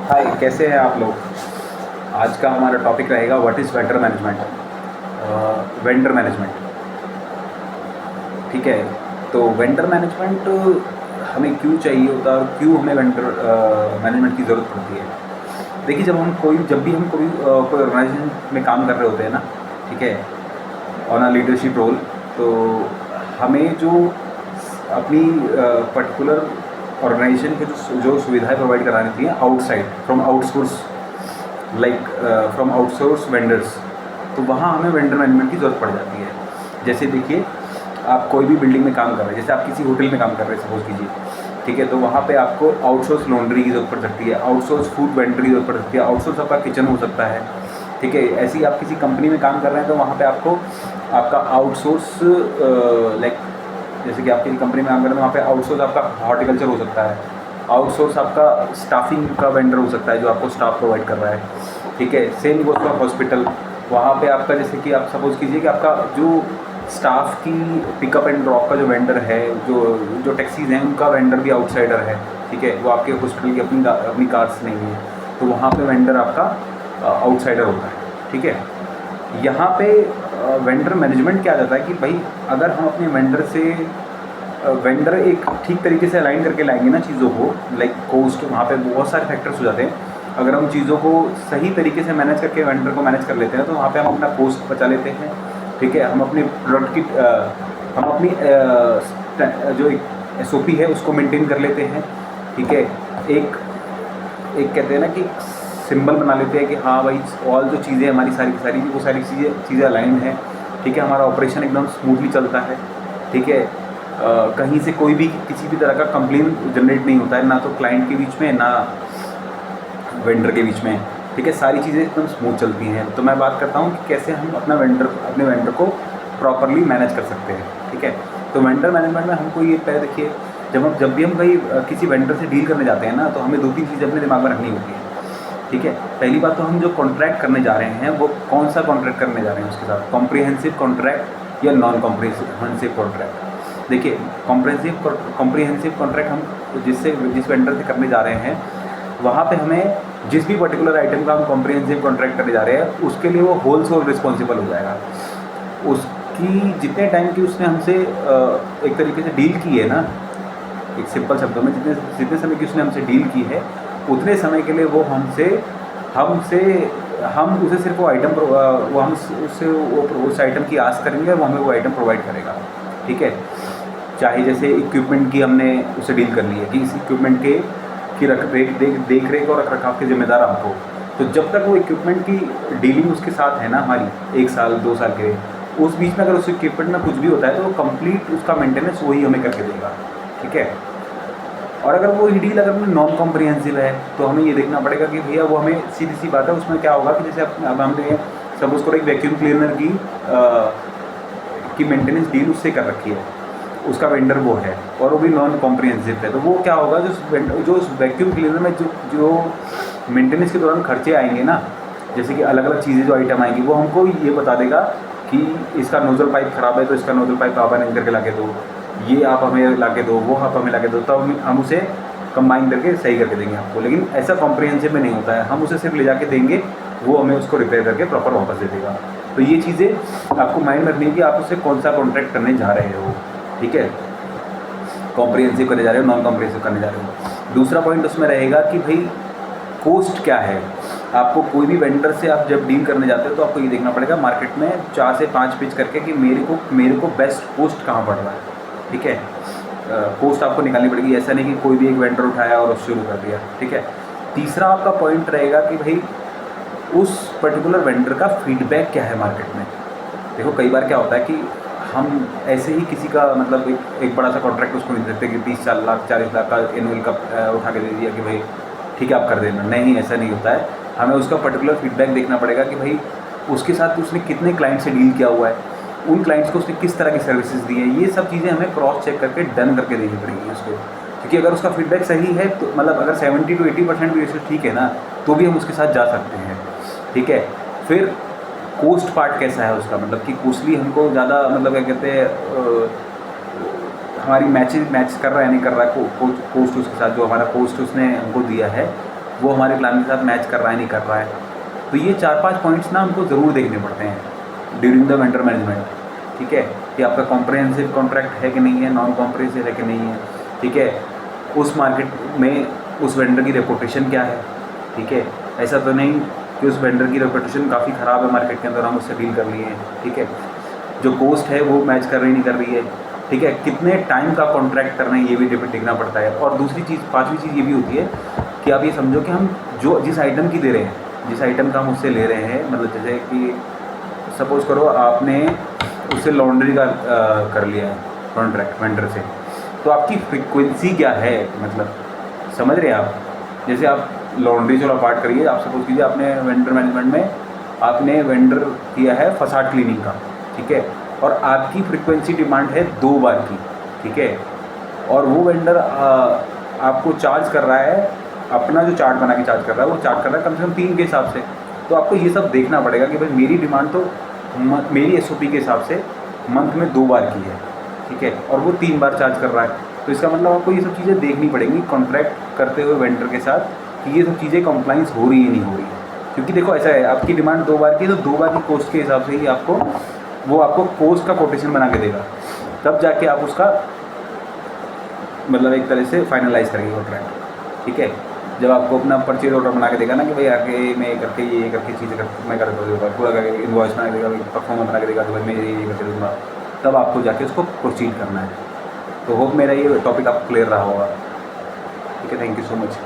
हाय, कैसे हैं आप लोग। आज का हमारा टॉपिक रहेगा what is vendor management. Vendor management, ठीक है। तो वेंडर मैनेजमेंट हमें क्यों चाहिए होता है और क्यों हमें वेंडर मैनेजमेंट की ज़रूरत पड़ती है। देखिए, जब भी हम कोई ऑर्गेनाइजेशन में काम कर रहे होते हैं ना, ठीक है, ऑन अ लीडरशिप रोल, तो हमें जो अपनी पर्टिकुलर ऑर्गेनाइजेशन को जो सुविधाएं प्रोवाइड करानी थी outside from outsource, like from outsource vendors, तो वहाँ हमें वेंडर मैनेजमेंट की ज़रूरत पड़ जाती है। जैसे देखिए, आप कोई भी बिल्डिंग में काम कर रहे हैं, जैसे आप किसी होटल में काम कर रहे हैं सपोज कीजिए, ठीक है, तो वहाँ पे आपको आउटसोर्स लॉन्ड्री की ज़रूरत पड़ सकती है, आउटसोर्स फूड वेंडर की ज़रूरत पड़ सकती है, आउटसोर्स आपका किचन हो सकता है, ठीक है। ऐसे ही आप किसी कंपनी में काम कर रहे हैं तो वहाँ पे आपको आपका आउटसोर्स, लाइक जैसे कि आप किसी कंपनी में काम कर रहे हैं, वहाँ पे आउटसोर्स आपका हॉर्टिकल्चर हो सकता है, आउटसोर्स आपका स्टाफिंग का वेंडर हो सकता है जो आपको स्टाफ प्रोवाइड कर रहा है, ठीक है। सेम गोज़ फॉर हॉस्पिटल, वहाँ पे आपका जैसे कि आप सपोज़ कीजिए कि आपका जो स्टाफ की पिकअप एंड ड्रॉप का जो वेंडर है, जो जो टैक्सीज़ हैं उनका वेंडर भी आउटसाइडर है, ठीक है, वो आपके हॉस्पिटल की अपनी कार्स नहीं है, तो वहाँ पे वेंडर आपका आउटसाइडर होता है, ठीक है। यहाँ पे वेंडर मैनेजमेंट क्या आ जाता है कि भाई अगर हम अपने वेंडर से वेंडर एक ठीक तरीके से अलाइन करके लाएंगे ना चीज़ों को, लाइक कोस्ट, वहाँ पे बहुत सारे फैक्टर्स हो जाते हैं। अगर हम चीज़ों को सही तरीके से मैनेज करके वेंडर को मैनेज कर लेते हैं तो वहाँ पे हम अपना कोस्ट बचा लेते हैं, ठीक है। हम अपने प्रोडक्ट की हम अपनी जो एक SOP है उसको मेंटेन कर लेते हैं, ठीक है। एक एक कहते हैं ना कि सिंबल बना लेते हैं कि हाँ भाई, ऑल जो चीज़ें हमारी सारी की सारी वो सारी चीज़ें अलाइन हैं, ठीक है। हमारा ऑपरेशन एकदम स्मूथली चलता है, ठीक है। कहीं से कोई भी किसी भी तरह का कंप्लेन जनरेट नहीं होता है, ना तो क्लाइंट के बीच में ना वेंडर के बीच में, ठीक है। सारी चीज़ें एकदम स्मूथ चलती हैं। तो मैं बात करता हूँ कि कैसे हम अपने वेंडर को प्रॉपरली मैनेज कर सकते हैं, ठीक है। तो वेंडर मैनेजमेंट में हमको ये पहले देखिए, जब भी हम कहीं किसी वेंडर से डील करने जाते हैं ना, तो हमें 2-3 चीज़ें अपने दिमाग में रखनी होती है, ठीक है। पहली बात तो हम जो कॉन्ट्रैक्ट करने जा रहे हैं वो कौन सा कॉन्ट्रैक्ट करने जा रहे हैं उसके साथ, कॉम्प्रिहेंसिव कॉन्ट्रैक्ट या नॉन कॉम्प्रिहेंसिव कॉन्ट्रैक्ट। देखिए, कॉम्प्रिहेंसिव कॉन्ट्रैक्ट हम जिस वेंडर से करने जा रहे हैं, वहाँ पे हमें जिस भी पर्टिकुलर आइटम का हम कॉम्प्रिहेंसिव कॉन्ट्रैक्ट करने जा रहे हैं उसके लिए वो होल सोल रिस्पॉन्सिबल हो जाएगा। उसकी जितने टाइम की उसने हमसे एक तरीके से डील की है ना, एक सिंपल शब्दों में, जितने समय की उसने हमसे डील की है उतने समय के लिए वो हम उसे सिर्फ वो आइटम वो हम उससे उस आइटम की आस करेंगे और वो हमें वो आइटम प्रोवाइड करेगा, ठीक है। चाहे जैसे इक्विपमेंट की हमने उसे डील कर ली है कि इस इक्विपमेंट की देख रेख और रख रखाव के जिम्मेदार आप हो, तो जब तक वो इक्विपमेंट की डीलिंग उसके साथ है ना हमारी 1 साल 2 साल के, उस बीच में अगर उस इक्विपमेंट में कुछ भी होता है तो वो कंप्लीट उसका मेंटेनेंस वही हमें करके देगा, ठीक है। और अगर वो डील अगर नॉन कॉम्प्रिहेंसिव है तो हमें ये देखना पड़ेगा कि भैया वो हमें सीधी सी बात है, उसमें क्या होगा कि जैसे अब हमने सपोज करो एक वैक्यूम क्लीनर की मेंटेनेंस डील उससे कर रखी है, उसका वेंडर वो है और वो भी नॉन कॉम्प्रिहेंसिव है, तो वो क्या होगा, जो उस वैक्यूम क्लीनर में जो मेंटेनेंस के दौरान खर्चे आएंगे ना, जैसे कि अलग अलग चीज़ें जो आइटम आएंगी, वो हमको ये बता देगा कि इसका नोज़ल पाइप ख़राब है तो इसका नोज़ल पाइप आप अरेंज करके ला के दो, ये आप हमें ला के दो, वो आप हमें ला के दो, तो हम उसे कंबाइन करके सही करके देंगे आपको। लेकिन ऐसा कॉम्प्रिहेंसिव में नहीं होता है, हम उसे सिर्फ ले जाके देंगे, वो हमें उसको रिपेयर करके प्रॉपर वापस दे देगा। तो ये चीज़ें आपको माइंड रखनी है कि आप उससे कौन सा कॉन्ट्रैक्ट करने जा रहे हो, ठीक है। कॉम्प्रिहेंसिव करने जा रहे हो, नॉन कॉम्प्रिहेंसिव करने जा रहे हो। दूसरा पॉइंट उसमें रहेगा कि भाई कोस्ट क्या है। आपको कोई भी वेंडर से आप जब डील करने जाते हो तो आपको ये देखना पड़ेगा मार्केट में 4 से 5 पिच करके कि मेरे को बेस्ट कोस्ट कहाँ पड़ रहा है, ठीक है। कोस्ट आपको निकालनी पड़ेगी, ऐसा नहीं कि कोई भी एक वेंडर उठाया और शुरू कर दिया, ठीक है। तीसरा आपका पॉइंट रहेगा कि भाई उस पर्टिकुलर वेंडर का फीडबैक क्या है मार्केट में। देखो, कई बार क्या होता है कि हम ऐसे ही किसी का मतलब एक बड़ा सा कॉन्ट्रैक्ट उसको नहीं देते कि 30 लाख 40 लाख का एनुअल का उठा के दे दिया कि भाई ठीक है आप कर देना, नहीं, ऐसा नहीं होता है। हमें उसका पर्टिकुलर फीडबैक देखना पड़ेगा कि भाई उसके साथ उसने कितने क्लाइंट से डील किया हुआ है, उन क्लाइंट्स को उसने किस तरह की सर्विसेज दी है, ये सब चीज़ें हमें क्रॉस चेक करके डन करके देनी पड़ेगी उसको। क्योंकि अगर उसका फीडबैक सही है तो मतलब अगर 70 to 80% भी ठीक है ना, तो भी हम उसके साथ जा सकते हैं, ठीक है। फिर कोस्ट पार्ट कैसा है उसका, मतलब कि कोस्टली हमको ज़्यादा मतलब क्या कहते हैं हमारी मैच कर रहा है नहीं कर रहा है कोस्ट उसके साथ, जो हमारा कोस्ट उसने हमको दिया है वो हमारे प्लान के साथ मैच कर रहा है नहीं कर रहा है। तो ये 4-5 पॉइंट्स ना हमको ज़रूर देखने पड़ते हैं ड्यूरिंग द वेंडर मैनेजमेंट, ठीक है, कि आपका कॉम्प्रिहेंसिव कॉन्ट्रैक्ट है कि नहीं है, नॉन कॉम्प्रिहेंसिव है कि नहीं है, ठीक है, उस मार्केट में उस वेंडर की रेपुटेशन क्या है, ठीक है, ऐसा तो नहीं कि उस वेंडर की रेपुटेशन काफ़ी ख़राब है मार्केट के अंदर, हम उससे डील कर लिए हैं, ठीक है, जो कॉस्ट है वो मैच कर रही नहीं कर रही है, ठीक है, कितने टाइम का कॉन्ट्रैक्ट करना है ये भी देखना पड़ता है। और दूसरी चीज़, पांचवी चीज़ ये भी होती है कि आप ये समझो कि हम जो जिस आइटम की दे रहे हैं, जिस आइटम का हम उससे ले रहे हैं, मतलब जैसे कि सपोज़ करो आपने उससे लॉन्ड्री का कर लिया है कॉन्ट्रैक्ट वेंडर से, तो आपकी फ्रिक्वेंसी क्या है, मतलब समझ रहे हैं आप, जैसे आप लॉन्ड्री चलो अपार्ट करिए, आप सपोज कीजिए आपने वेंडर मैनेजमेंट में आपने वेंडर किया है फसाड क्लीनिंग का, ठीक है, और आपकी फ्रिक्वेंसी डिमांड है 2 बार की, ठीक है, और वो वेंडर आपको चार्ज कर रहा है, अपना जो चार्ट बना के चार्ज कर रहा है वो चार्ज कर रहा है कम से कम 3 के हिसाब से। तो आपको ये सब देखना पड़ेगा कि भाई मेरी डिमांड तो मेरी एसओपी के हिसाब से मंथ में 2 बार की है, ठीक है, और वो 3 बार चार्ज कर रहा है, तो इसका मतलब आपको ये सब चीज़ें देखनी पड़ेंगी कॉन्ट्रैक्ट करते हुए वेंडर के साथ कि ये सब चीज़ें कंप्लाइंस हो रही है नहीं हो रही है। क्योंकि देखो ऐसा है, आपकी डिमांड 2 बार की है तो 2 बार की कॉस्ट के हिसाब से ही वो आपको कॉस्ट का कोटेशन बना के देगा, तब जाके आप उसका मतलब एक तरह से फाइनलाइज करेंगे कॉन्ट्रैक्ट, ठीक है। जब आपको अपना परचेज ऑर्डर बना के देगा ना कि भाई आके मैं करके ये करके चीज़ें कर मैं कर दूँगा, पूरा करके इन्वॉइस बना के देगा, परफॉर्मेंस बना के देगा, तो भाई मैं ये करके दूँगा, तब आपको जाके उसको प्रोसीड करना है। तो होप मेरा ये टॉपिक आपको क्लियर रहा होगा, ठीक है, थैंक यू सो मच।